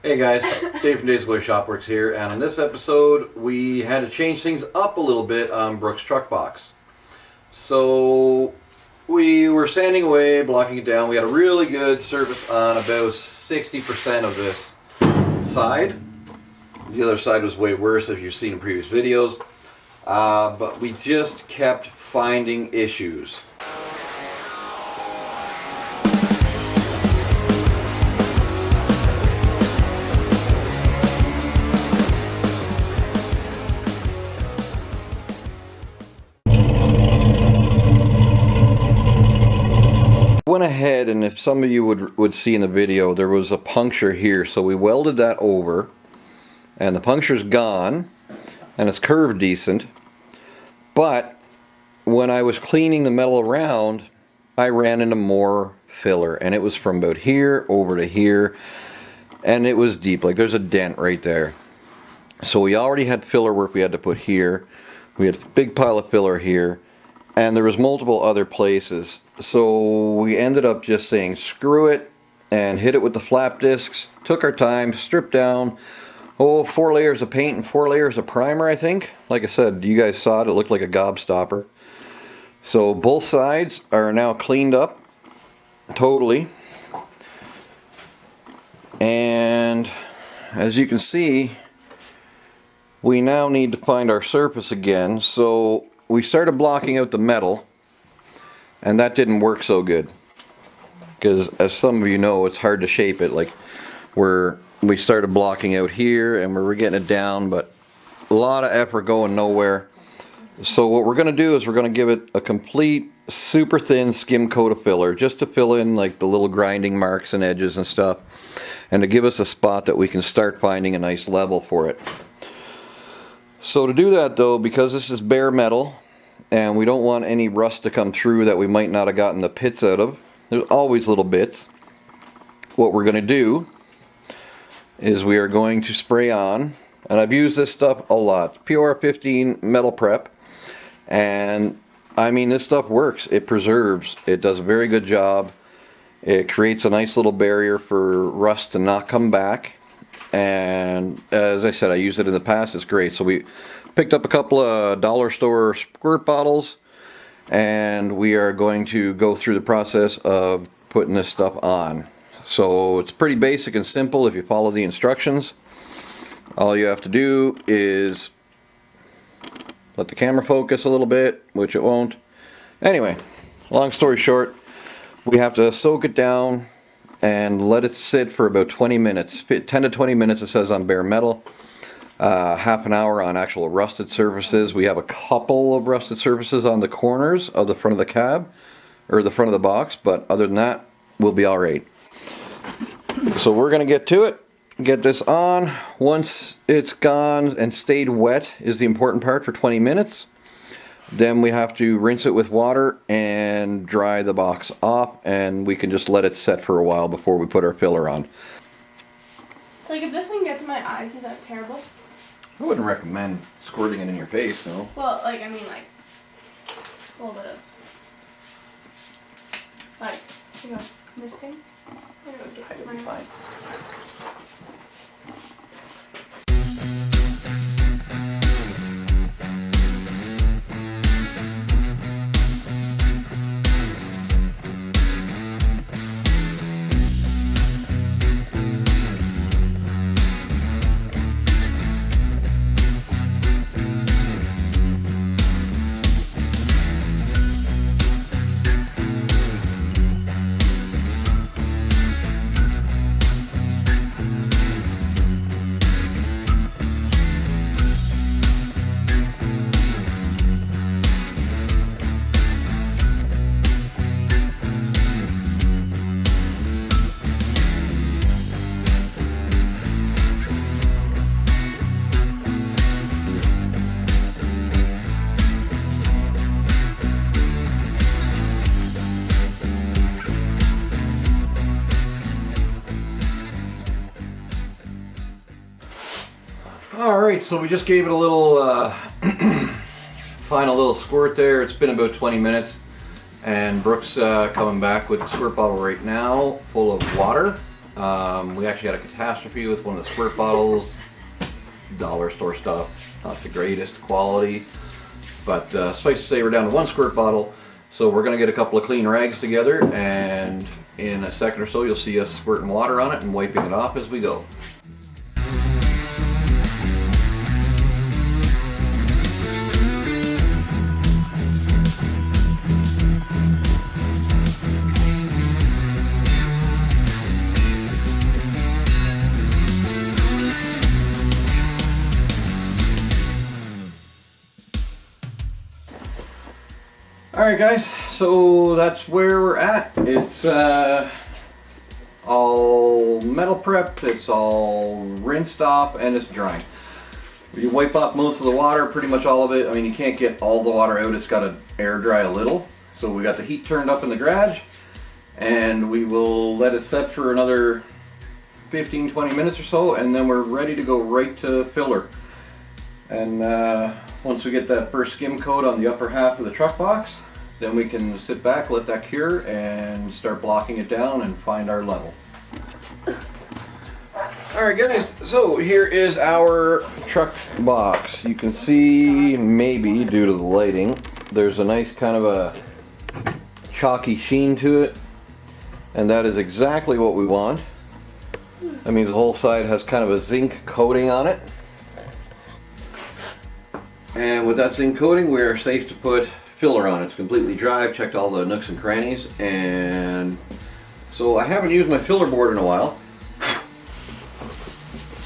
Hey guys, Dave from Dave's Boy Shop Works here, and in this episode we had to change things up a little bit on Brooke's truck box. So we were sanding away, blocking it down. We had a really good surface on about 60% of this side. The other side was way worse, if you've seen in previous videos. But we just kept finding issues. Went ahead, and if some of you would see in the video, there was a puncture here, so we welded that over, and the puncture's gone, and it's curved decent. But when I was cleaning the metal around, I ran into more filler, and it was from about here over to here, and it was deep. Like, there's a dent right there. So we already had filler work we had to put here. We had a big pile of filler here, and there was multiple other places. So we ended up just saying screw it and hit it with the flap discs. Took our time, stripped down 4 layers of paint and 4 layers of primer, I think. Like I said, you guys saw it, it looked like a gobstopper. So both sides are now cleaned up totally, and as you can see, we now need to find our surface again. So we started blocking out the metal, and that didn't work so good, because as some of you know, it's hard to shape it. Like, we started blocking out here and we were getting it down, but a lot of effort going nowhere. So what we're going to do is we're going to give it a complete super thin skim coat of filler, just to fill in like the little grinding marks and edges and stuff, and to give us a spot that we can start finding a nice level for it. So to do that though, because this is bare metal and we don't want any rust to come through that we might not have gotten the pits out of, there's always little bits, what we're going to do is we are going to spray on, and I've used this stuff a lot, POR15 metal prep, and I mean, this stuff works. It preserves, it does a very good job. It creates a nice little barrier for rust to not come back, and as I said, I used it in the past. It's great. So we picked up a couple of dollar store squirt bottles, and we are going to go through the process of putting this stuff on. So it's pretty basic and simple if you follow the instructions. All you have to do is let the camera focus a little bit, which it won't. Anyway, long story short, we have to soak it down and let it sit for about 20 minutes. 10 to 20 minutes it says on bare metal. Half an hour on actual rusted surfaces. We have a couple of rusted surfaces on the corners of the front of the cab, or the front of the box, but other than that, we'll be alright. So we're going to get to it, get this on. Once it's gone and stayed wet is the important part for 20 minutes. Then we have to rinse it with water and dry the box off, and we can just let it set for a while before we put our filler on. So like, if this thing gets in my eyes, is that terrible? I wouldn't recommend squirting it in your face, no. Well, like, I mean, like, a little bit of, like, you know, misting. It'll be fine. Alright, so we just gave it a little final little squirt there. It's been about 20 minutes, and Brooke's coming back with the squirt bottle right now full of water. We actually had a catastrophe with one of the squirt bottles. Dollar store stuff, not the greatest quality, but suffice to say we're down to one squirt bottle. So we're going to get a couple of clean rags together, and in a second or so you'll see us squirting water on it and wiping it off as we go. Alright guys, so that's where we're at. It's all metal prepped, it's all rinsed off, and it's drying. You wipe off most of the water, pretty much all of it. I mean, you can't get all the water out, it's got to air dry a little. So we got the heat turned up in the garage, and we will let it set for another 15-20 minutes or so, and then we're ready to go right to filler. And once we get that first skim coat on the upper half of the truck box, then we can sit back, let that cure, and start blocking it down and find our level. Alright guys, so here is our truck box. You can see, maybe due to the lighting, there's a nice kind of a chalky sheen to it, and that is exactly what we want. That means the whole side has kind of a zinc coating on it. And with that zinc coating, we are safe to put filler on. It's completely dry. I've checked all the nooks and crannies, and so I haven't used my filler board in a while.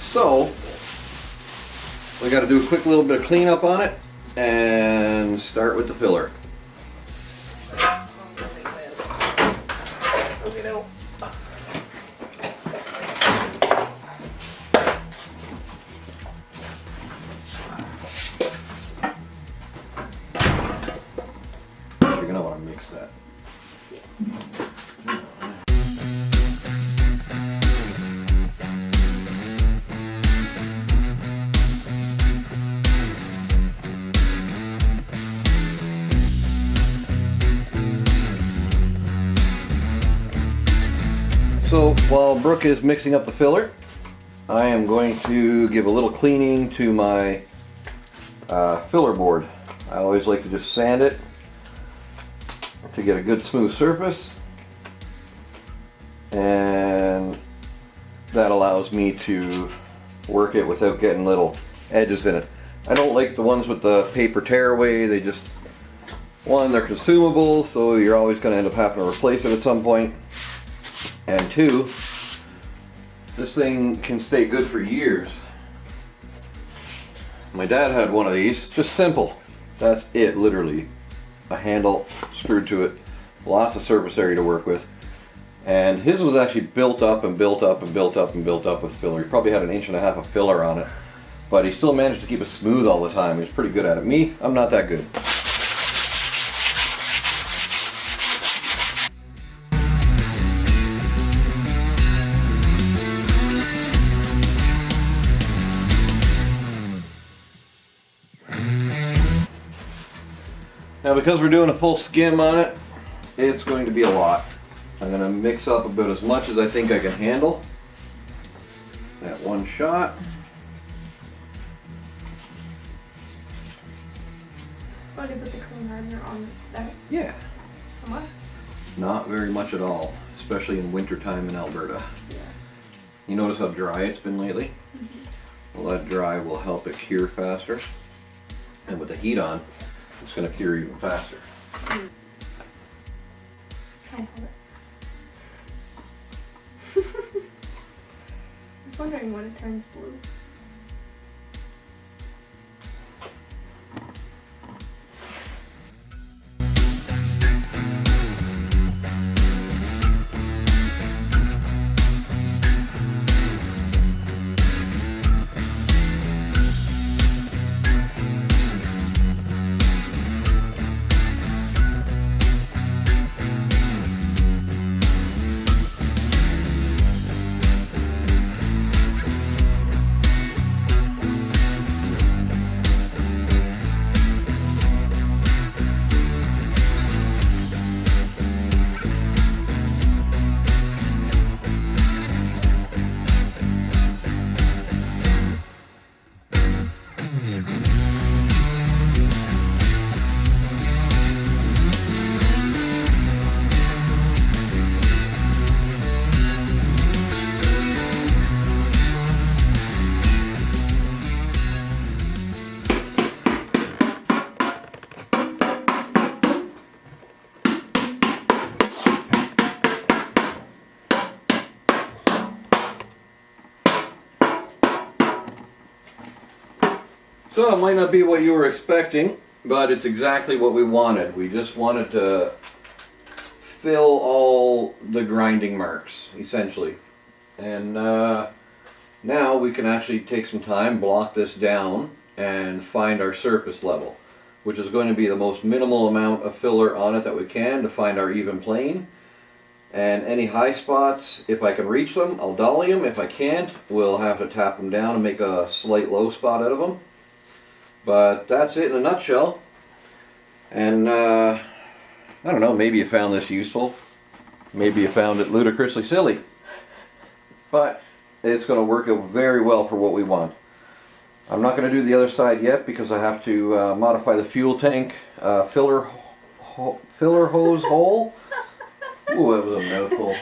So we got to do a quick little bit of cleanup on it and start with the filler. You're gonna want to mix that. So while Brooke is mixing up the filler, I am going to give a little cleaning to my filler board. I always like to just sand it to get a good smooth surface, and that allows me to work it without getting little edges in it. I don't like the ones with the paper tearaway. They just, one, they're consumable, so you're always going to end up having to replace it at some point, and two, this thing can stay good for years. My dad had one of these, just simple. That's it, literally. A handle screwed to it, lots of surface area to work with, and his was actually built up and built up and built up and built up with filler. He probably had 1.5 inches of filler on it, but he still managed to keep it smooth all the time. He was pretty good at it. Me, I'm not that good. Now because we're doing a full skim on it, it's going to be a lot. I'm going to mix up about as much as I think I can handle at one shot. Oh, they put the clean hardener on that? Yeah. How much? Not very much at all, especially in wintertime in Alberta. Yeah. You notice how dry it's been lately? Mm-hmm. Well, that dry will help it cure faster. And with the heat on, it's going to cure even faster. Mm. Try and hold it. I was wondering when it turns blue. So it might not be what you were expecting, but it's exactly what we wanted. We just wanted to fill all the grinding marks, essentially. And now we can actually take some time, block this down, and find our surface level, which is going to be the most minimal amount of filler on it that we can to find our even plane. And any high spots, if I can reach them, I'll dolly them. If I can't, we'll have to tap them down and make a slight low spot out of them. But that's it in a nutshell. And I don't know, maybe you found this useful. Maybe you found it ludicrously silly. But it's going to work out very well for what we want. I'm not going to do the other side yet because I have to modify the fuel tank filler hose hole. Ooh, that was a mouthful.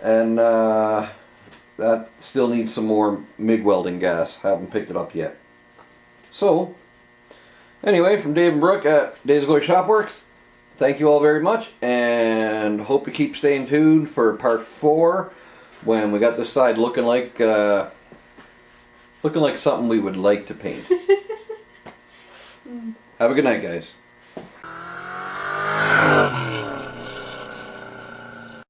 And that still needs some more MIG welding gas. Haven't picked it up yet. So, anyway, from Dave and Brooke at Dave's Glory Shopworks, thank you all very much, and hope you keep staying tuned for part 4 when we got this side looking like something we would like to paint. Have a good night, guys.